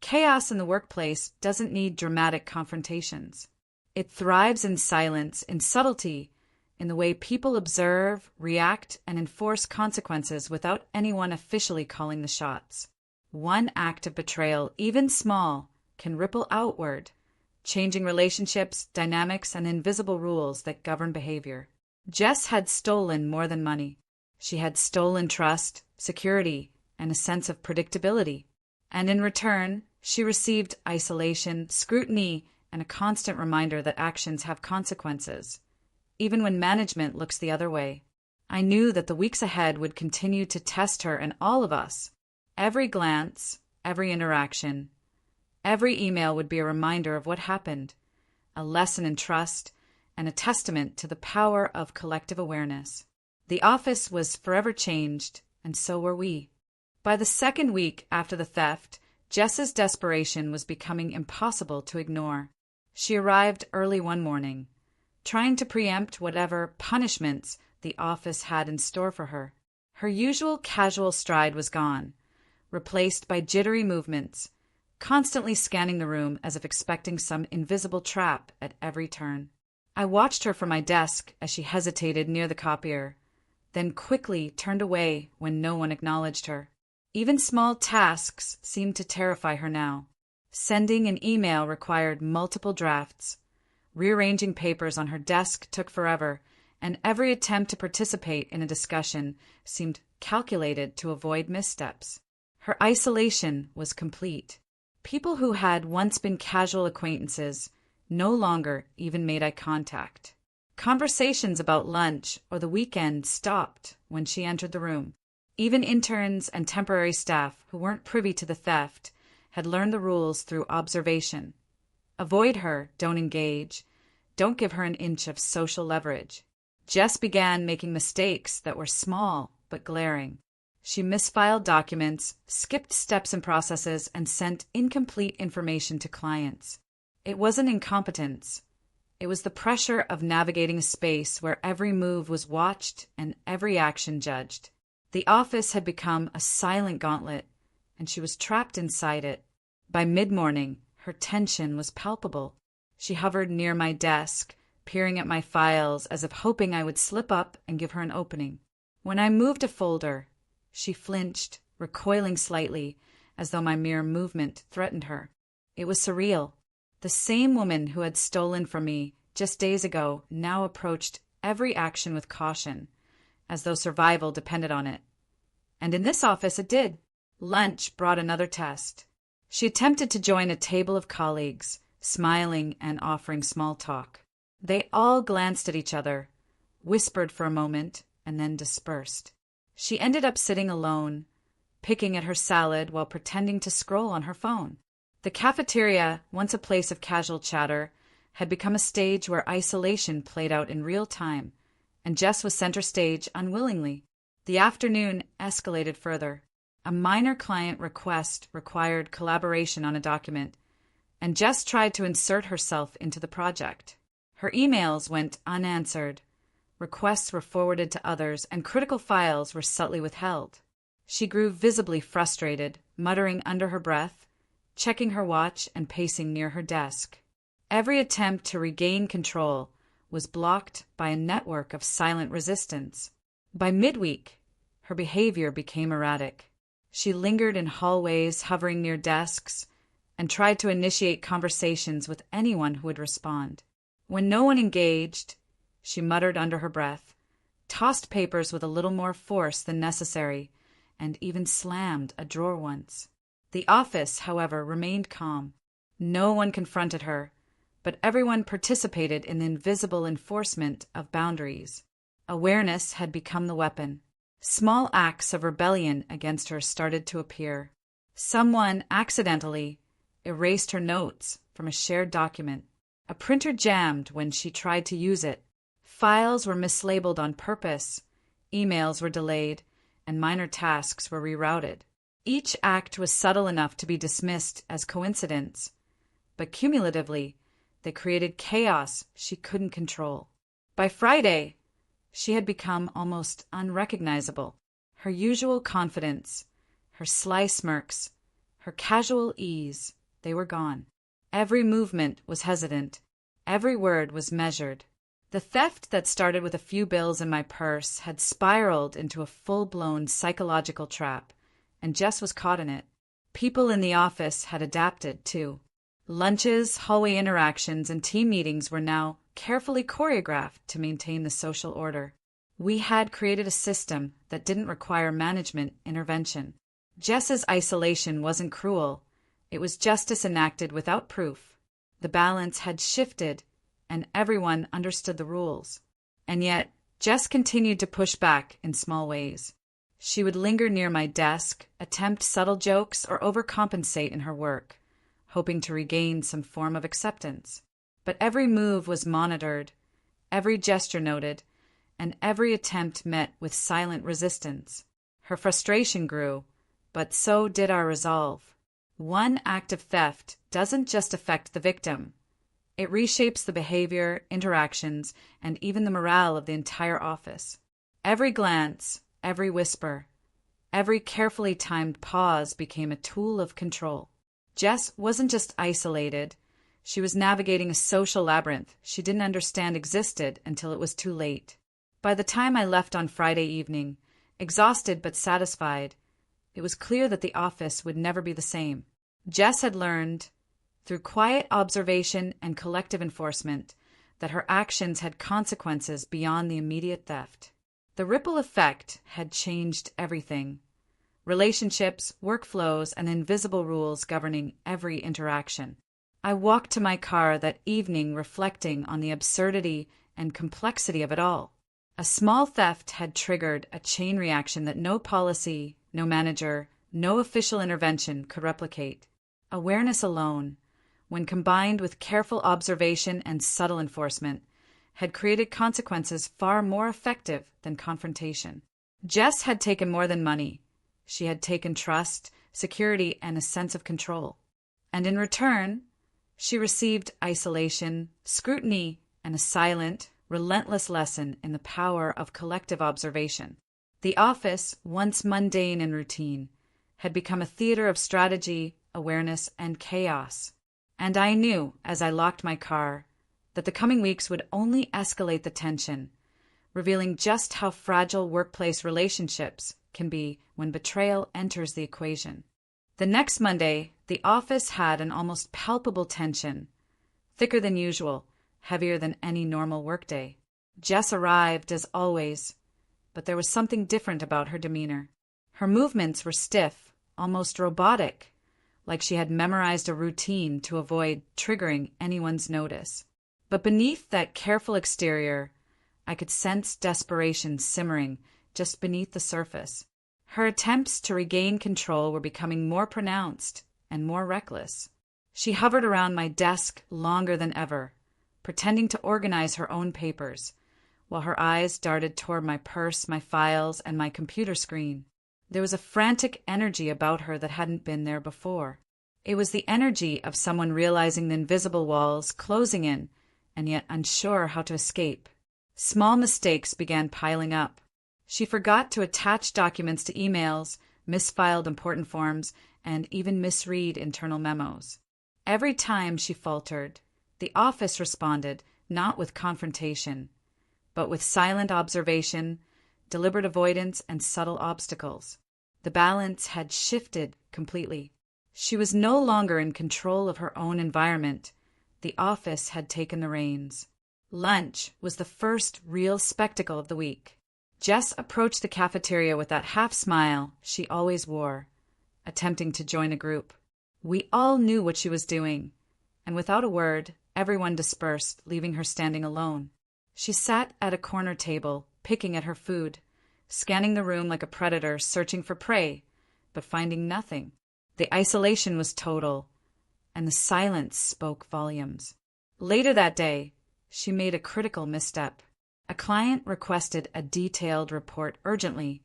Chaos in the workplace doesn't need dramatic confrontations. It thrives in silence, in subtlety, in the way people observe, react, and enforce consequences without anyone officially calling the shots. One act of betrayal, even small, can ripple outward, changing relationships, dynamics, and invisible rules that govern behavior. Jess had stolen more than money. She had stolen trust, security, and a sense of predictability. And in return, she received isolation, scrutiny, and a constant reminder that actions have consequences, even when management looks the other way. I knew that the weeks ahead would continue to test her and all of us. Every glance, every interaction, every email would be a reminder of what happened, a lesson in trust, and a testament to the power of collective awareness. The office was forever changed, and so were we. By the second week after the theft, Jess's desperation was becoming impossible to ignore. She arrived early one morning, trying to preempt whatever punishments the office had in store for her. Her usual casual stride was gone, replaced by jittery movements, constantly scanning the room as if expecting some invisible trap at every turn. I watched her from my desk as she hesitated near the copier, then quickly turned away when no one acknowledged her. Even small tasks seemed to terrify her now. Sending an email required multiple drafts. Rearranging papers on her desk took forever, and every attempt to participate in a discussion seemed calculated to avoid missteps. Her isolation was complete. People who had once been casual acquaintances no longer even made eye contact. Conversations about lunch or the weekend stopped when she entered the room. Even interns and temporary staff who weren't privy to the theft had learned the rules through observation. Avoid her, don't engage, don't give her an inch of social leverage. Jess began making mistakes that were small but glaring. She misfiled documents, skipped steps and processes, and sent incomplete information to clients. It wasn't incompetence. It was the pressure of navigating a space where every move was watched and every action judged. The office had become a silent gauntlet, and she was trapped inside it. By mid-morning, her tension was palpable. She hovered near my desk, peering at my files as if hoping I would slip up and give her an opening. When I moved a folder, she flinched, recoiling slightly, as though my mere movement threatened her. It was surreal. The same woman who had stolen from me just days ago now approached every action with caution, as though survival depended on it. And in this office it did. Lunch brought another test. She attempted to join a table of colleagues, smiling and offering small talk. They all glanced at each other, whispered for a moment, and then dispersed. She ended up sitting alone, picking at her salad while pretending to scroll on her phone. The cafeteria, once a place of casual chatter, had become a stage where isolation played out in real time, and Jess was center stage unwillingly. The afternoon escalated further. A minor client request required collaboration on a document, and Jess tried to insert herself into the project. Her emails went unanswered, requests were forwarded to others, and critical files were subtly withheld. She grew visibly frustrated, muttering under her breath, checking her watch and pacing near her desk. Every attempt to regain control was blocked by a network of silent resistance. By midweek, her behavior became erratic. She lingered in hallways, hovering near desks, and tried to initiate conversations with anyone who would respond. When no one engaged, she muttered under her breath, tossed papers with a little more force than necessary, and even slammed a drawer once. The office, however, remained calm. No one confronted her, but everyone participated in the invisible enforcement of boundaries. Awareness had become the weapon. Small acts of rebellion against her started to appear. Someone accidentally erased her notes from a shared document. A printer jammed when she tried to use it. Files were mislabeled on purpose, emails were delayed, and minor tasks were rerouted. Each act was subtle enough to be dismissed as coincidence, but cumulatively, they created chaos she couldn't control. By Friday, she had become almost unrecognizable. Her usual confidence, her sly smirks, her casual ease, they were gone. Every movement was hesitant. Every word was measured. The theft that started with a few bills in my purse had spiraled into a full-blown psychological trap, and Jess was caught in it. People in the office had adapted, too. Lunches, hallway interactions, and team meetings were now carefully choreographed to maintain the social order. We had created a system that didn't require management intervention. Jess's isolation wasn't cruel. It was justice enacted without proof. The balance had shifted, and everyone understood the rules. And yet, Jess continued to push back in small ways. She would linger near my desk, attempt subtle jokes, or overcompensate in her work, hoping to regain some form of acceptance. But every move was monitored, every gesture noted, and every attempt met with silent resistance. Her frustration grew, but so did our resolve. One act of theft doesn't just affect the victim. It reshapes the behavior, interactions, and even the morale of the entire office. Every glance, every whisper, every carefully timed pause became a tool of control. Jess wasn't just isolated. She was navigating a social labyrinth she didn't understand existed until it was too late. By the time I left on Friday evening, exhausted but satisfied, it was clear that the office would never be the same. Jess had learned, through quiet observation and collective enforcement, that her actions had consequences beyond the immediate theft. The ripple effect had changed everything. Relationships, workflows, and invisible rules governing every interaction. I walked to my car that evening reflecting on the absurdity and complexity of it all. A small theft had triggered a chain reaction that no policy, no manager, no official intervention could replicate. Awareness alone, when combined with careful observation and subtle enforcement, had created consequences far more effective than confrontation. Jess had taken more than money. She had taken trust, security, and a sense of control. And in return, she received isolation, scrutiny, and a silent, relentless lesson in the power of collective observation. The office, once mundane and routine, had become a theater of strategy, awareness, and chaos. And I knew, as I locked my car, that the coming weeks would only escalate the tension, revealing just how fragile workplace relationships can be when betrayal enters the equation. The next Monday, the office had an almost palpable tension, thicker than usual, heavier than any normal workday. Jess arrived, as always, but there was something different about her demeanor. Her movements were stiff, almost robotic, like she had memorized a routine to avoid triggering anyone's notice. But beneath that careful exterior, I could sense desperation simmering just beneath the surface. Her attempts to regain control were becoming more pronounced and more reckless. She hovered around my desk longer than ever, pretending to organize her own papers, while her eyes darted toward my purse, my files, and my computer screen. There was a frantic energy about her that hadn't been there before. It was the energy of someone realizing the invisible walls closing in, and yet unsure how to escape. Small mistakes began piling up. She forgot to attach documents to emails, misfiled important forms, and even misread internal memos. Every time she faltered, the office responded not with confrontation, but with silent observation, deliberate avoidance, and subtle obstacles. The balance had shifted completely. She was no longer in control of her own environment. The office had taken the reins. Lunch was the first real spectacle of the week. Jess approached the cafeteria with that half-smile she always wore, attempting to join a group. We all knew what she was doing, and without a word, everyone dispersed, leaving her standing alone. She sat at a corner table, picking at her food, scanning the room like a predator searching for prey, but finding nothing. The isolation was total, and the silence spoke volumes. Later that day, she made a critical misstep. A client requested a detailed report urgently,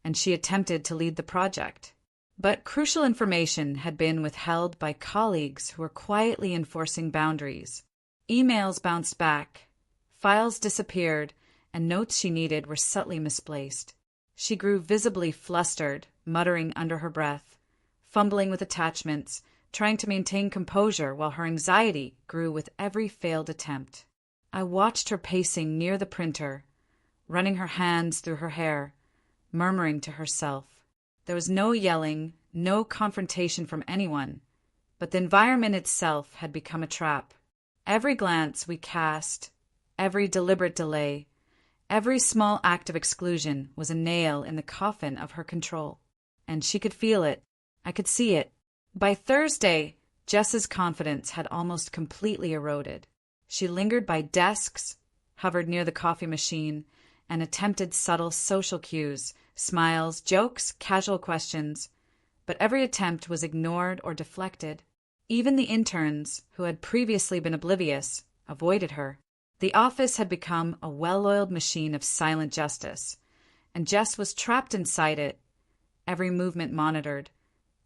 and she attempted to lead the project. But crucial information had been withheld by colleagues who were quietly enforcing boundaries. Emails bounced back, files disappeared, and notes she needed were subtly misplaced. She grew visibly flustered, muttering under her breath, fumbling with attachments, trying to maintain composure while her anxiety grew with every failed attempt. I watched her pacing near the printer, running her hands through her hair, murmuring to herself. There was no yelling, no confrontation from anyone, but the environment itself had become a trap. Every glance we cast, every deliberate delay, every small act of exclusion was a nail in the coffin of her control. And she could feel it. I could see it. By Thursday, Jess's confidence had almost completely eroded. She lingered by desks, hovered near the coffee machine, and attempted subtle social cues, smiles, jokes, casual questions, but every attempt was ignored or deflected. Even the interns, who had previously been oblivious, avoided her. The office had become a well-oiled machine of silent justice, and Jess was trapped inside it, every movement monitored,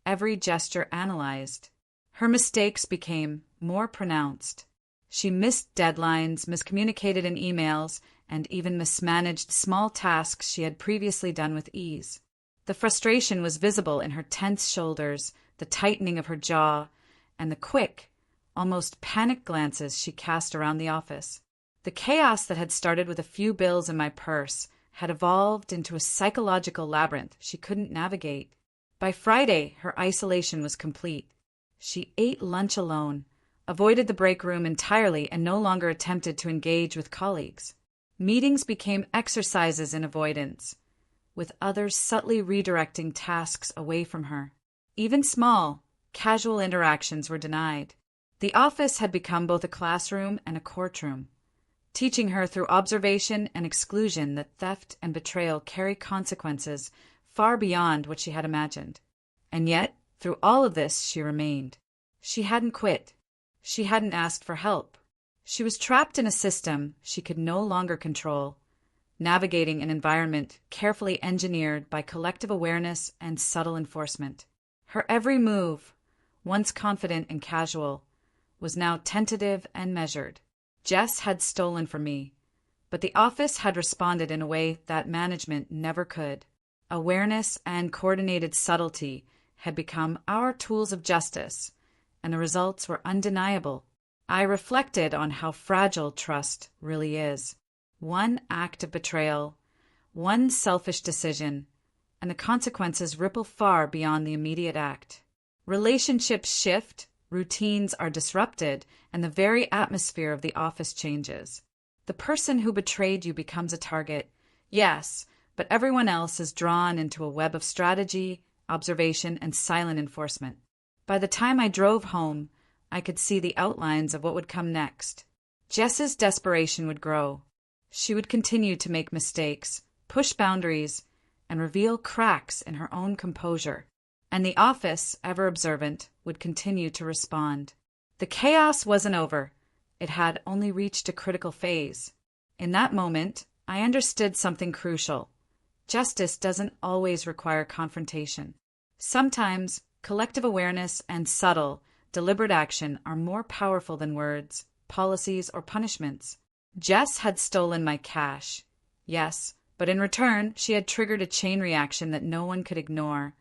every gesture analyzed. Her mistakes became more pronounced. She missed deadlines, miscommunicated in emails, and even mismanaged small tasks she had previously done with ease. The frustration was visible in her tense shoulders, the tightening of her jaw, and the quick, almost panicked glances she cast around the office. The chaos that had started with a few bills in my purse had evolved into a psychological labyrinth she couldn't navigate. By Friday, her isolation was complete. She ate lunch alone, avoided the break room entirely, and no longer attempted to engage with colleagues. Meetings became exercises in avoidance, with others subtly redirecting tasks away from her. Even small, casual interactions were denied. The office had become both a classroom and a courtroom, teaching her through observation and exclusion that theft and betrayal carry consequences far beyond what she had imagined. And yet, through all of this, she remained. She hadn't quit. She hadn't asked for help. She was trapped in a system she could no longer control, navigating an environment carefully engineered by collective awareness and subtle enforcement. Her every move, once confident and casual, was now tentative and measured. Jess had stolen from me, but the office had responded in a way that management never could. Awareness and coordinated subtlety had become our tools of justice, and the results were undeniable. I reflected on how fragile trust really is. One act of betrayal, one selfish decision, and the consequences ripple far beyond the immediate act. Relationships shift, routines are disrupted, and the very atmosphere of the office changes. The person who betrayed you becomes a target, yes, but everyone else is drawn into a web of strategy, observation, and silent enforcement. By the time I drove home, I could see the outlines of what would come next. Jess's desperation would grow. She would continue to make mistakes, push boundaries, and reveal cracks in her own composure. And the office, ever observant, would continue to respond. The chaos wasn't over. It had only reached a critical phase. In that moment, I understood something crucial. Justice doesn't always require confrontation. Sometimes, collective awareness and subtle, deliberate action are more powerful than words, policies, or punishments. Jess had stolen my cash. Yes, but in return, she had triggered a chain reaction that no one could ignore.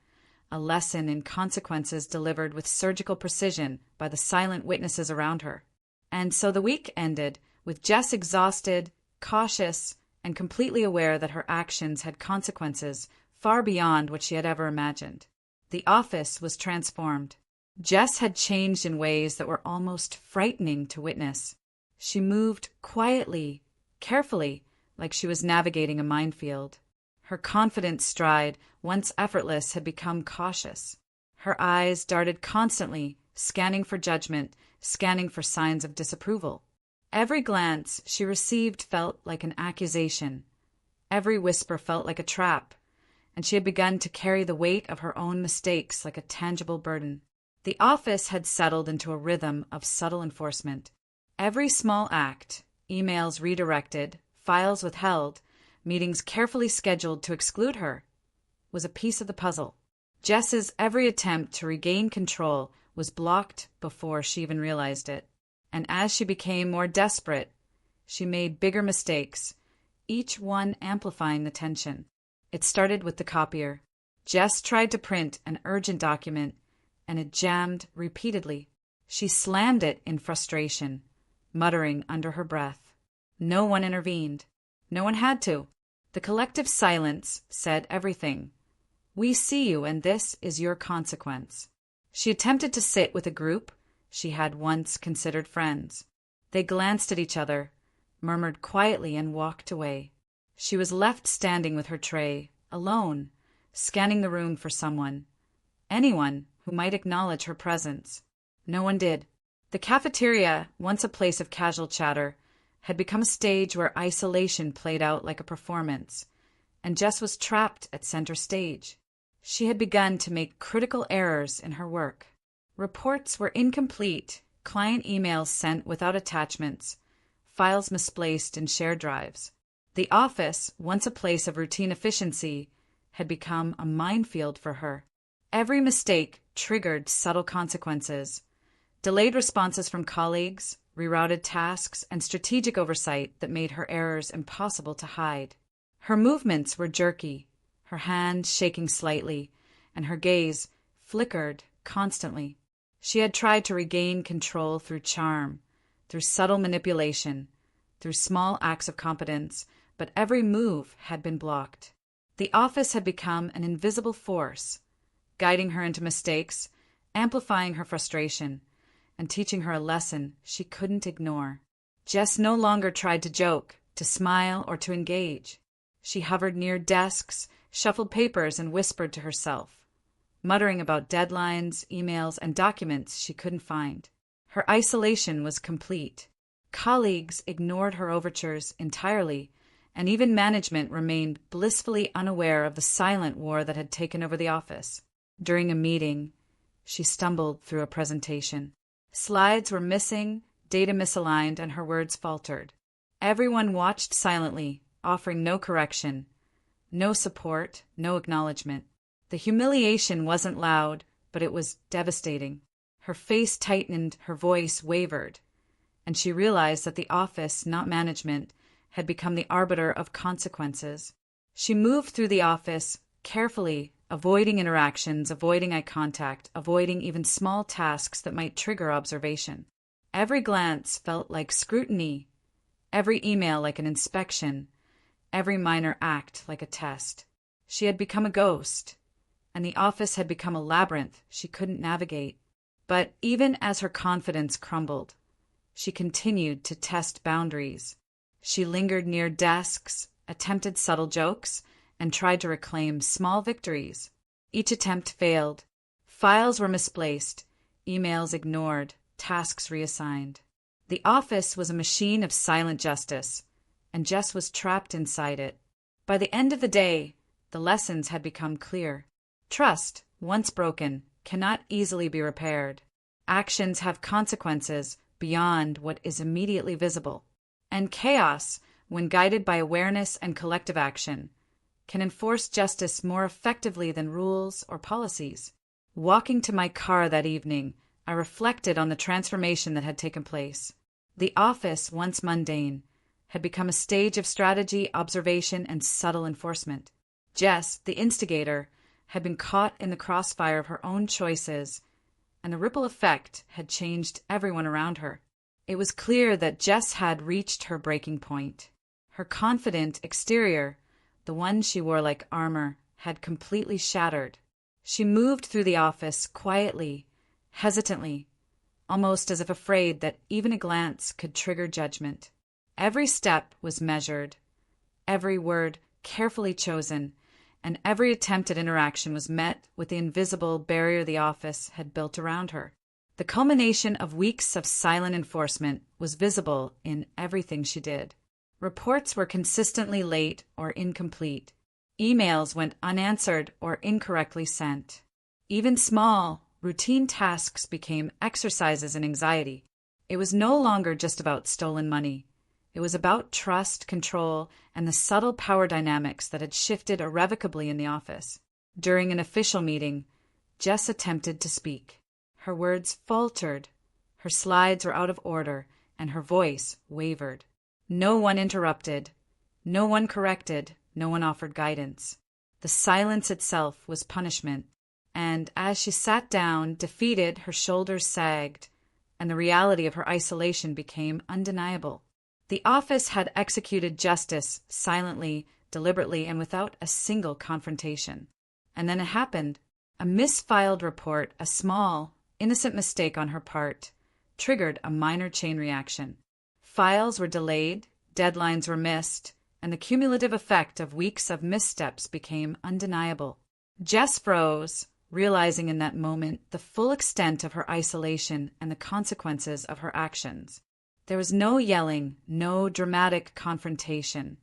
A lesson in consequences delivered with surgical precision by the silent witnesses around her. And so the week ended, with Jess exhausted, cautious, and completely aware that her actions had consequences far beyond what she had ever imagined. The office was transformed. Jess had changed in ways that were almost frightening to witness. She moved quietly, carefully, like she was navigating a minefield. Her confident stride, once effortless, had become cautious. Her eyes darted constantly, scanning for judgment, scanning for signs of disapproval. Every glance she received felt like an accusation. Every whisper felt like a trap, and she had begun to carry the weight of her own mistakes like a tangible burden. The office had settled into a rhythm of subtle enforcement. Every small act, emails redirected, files withheld, meetings carefully scheduled to exclude her, was a piece of the puzzle. Jess's every attempt to regain control was blocked before she even realized it. And as she became more desperate, she made bigger mistakes, each one amplifying the tension. It started with the copier. Jess tried to print an urgent document, and it jammed repeatedly. She slammed it in frustration, muttering under her breath. No one intervened. No one had to. The collective silence said everything. We see you, and this is your consequence. She attempted to sit with a group she had once considered friends. They glanced at each other, murmured quietly, and walked away. She was left standing with her tray, alone, scanning the room for someone, anyone who might acknowledge her presence. No one did. The cafeteria, once a place of casual chatter, had become a stage where isolation played out like a performance, and Jess was trapped at center stage. She had begun to make critical errors in her work. Reports were incomplete, client emails sent without attachments, files misplaced in shared drives. The office, once a place of routine efficiency, had become a minefield for her. Every mistake triggered subtle consequences, Delayed responses from colleagues, rerouted tasks, and strategic oversight that made her errors impossible to hide. Her movements were jerky, her hand shaking slightly, and her gaze flickered constantly. She had tried to regain control through charm, through subtle manipulation, through small acts of competence, but every move had been blocked. The office had become an invisible force, guiding her into mistakes, amplifying her frustration, and teaching her a lesson she couldn't ignore. Jess no longer tried to joke, to smile, or to engage. She hovered near desks, shuffled papers, and whispered to herself, muttering about deadlines, emails, and documents she couldn't find. Her isolation was complete. Colleagues ignored her overtures entirely, and even management remained blissfully unaware of the silent war that had taken over the office. During a meeting, she stumbled through a presentation. Slides were missing, data misaligned, and her words faltered. Everyone watched silently, offering no correction, no support, no acknowledgement. The humiliation wasn't loud, but it was devastating. Her face tightened, her voice wavered, and she realized that the office, not management, had become the arbiter of consequences. She moved through the office, carefully, avoiding interactions, avoiding eye contact, avoiding even small tasks that might trigger observation. Every glance felt like scrutiny, every email like an inspection, every minor act like a test. She had become a ghost, and the office had become a labyrinth she couldn't navigate. But even as her confidence crumbled, she continued to test boundaries. She lingered near desks, attempted subtle jokes, and tried to reclaim small victories. Each attempt failed. Files were misplaced, emails ignored, tasks reassigned. The office was a machine of silent justice, and Jess was trapped inside it. By the end of the day, the lessons had become clear. Trust, once broken, cannot easily be repaired. Actions have consequences beyond what is immediately visible. And chaos, when guided by awareness and collective action, can enforce justice more effectively than rules or policies. Walking to my car that evening, I reflected on the transformation that had taken place. The office, once mundane, had become a stage of strategy, observation, and subtle enforcement. Jess, the instigator, had been caught in the crossfire of her own choices, and the ripple effect had changed everyone around her. It was clear that Jess had reached her breaking point. Her confident exterior, the one she wore like armor, had completely shattered. She moved through the office quietly, hesitantly, almost as if afraid that even a glance could trigger judgment. Every step was measured, every word carefully chosen, and every attempt at interaction was met with the invisible barrier the office had built around her. The culmination of weeks of silent enforcement was visible in everything she did. Reports were consistently late or incomplete. Emails went unanswered or incorrectly sent. Even small, routine tasks became exercises in anxiety. It was no longer just about stolen money. It was about trust, control, and the subtle power dynamics that had shifted irrevocably in the office. During an official meeting, Jess attempted to speak. Her words faltered, her slides were out of order, and her voice wavered. No one interrupted, no one corrected, no one offered guidance. The silence itself was punishment, and as she sat down, defeated, her shoulders sagged, and the reality of her isolation became undeniable. The office had executed justice silently, deliberately, and without a single confrontation. And then it happened. A misfiled report, a small, innocent mistake on her part, triggered a minor chain reaction. Files were delayed, deadlines were missed, and the cumulative effect of weeks of missteps became undeniable. Jess froze, realizing in that moment the full extent of her isolation and the consequences of her actions. There was no yelling, no dramatic confrontation,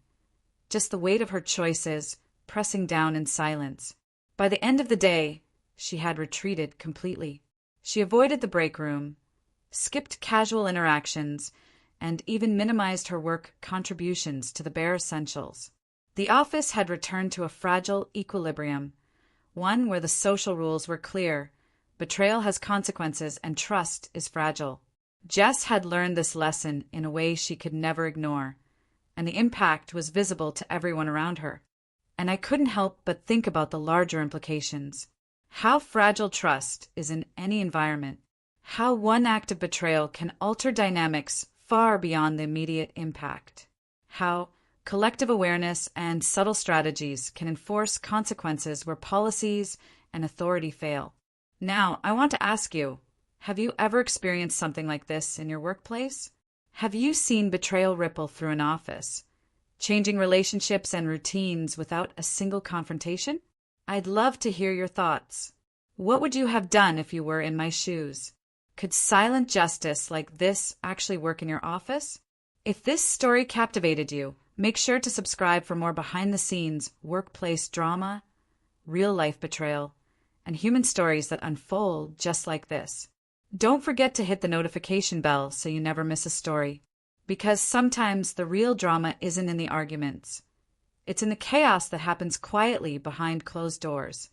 just the weight of her choices pressing down in silence. By the end of the day, she had retreated completely. She avoided the break room, skipped casual interactions, and even minimized her work contributions to the bare essentials. The office had returned to a fragile equilibrium, one where the social rules were clear, but betrayal has consequences and trust is fragile. Jess had learned this lesson in a way she could never ignore, and the impact was visible to everyone around her. And I couldn't help but think about the larger implications. How fragile trust is in any environment. How one act of betrayal can alter dynamics far beyond the immediate impact. How collective awareness and subtle strategies can enforce consequences where policies and authority fail. Now, I want to ask you, have you ever experienced something like this in your workplace? Have you seen betrayal ripple through an office, changing relationships and routines without a single confrontation? I'd love to hear your thoughts. What would you have done if you were in my shoes? Could silent justice like this actually work in your office? If this story captivated you, make sure to subscribe for more behind-the-scenes workplace drama, real-life betrayal, and human stories that unfold just like this. Don't forget to hit the notification bell so you never miss a story. Because sometimes the real drama isn't in the arguments. It's in the chaos that happens quietly behind closed doors.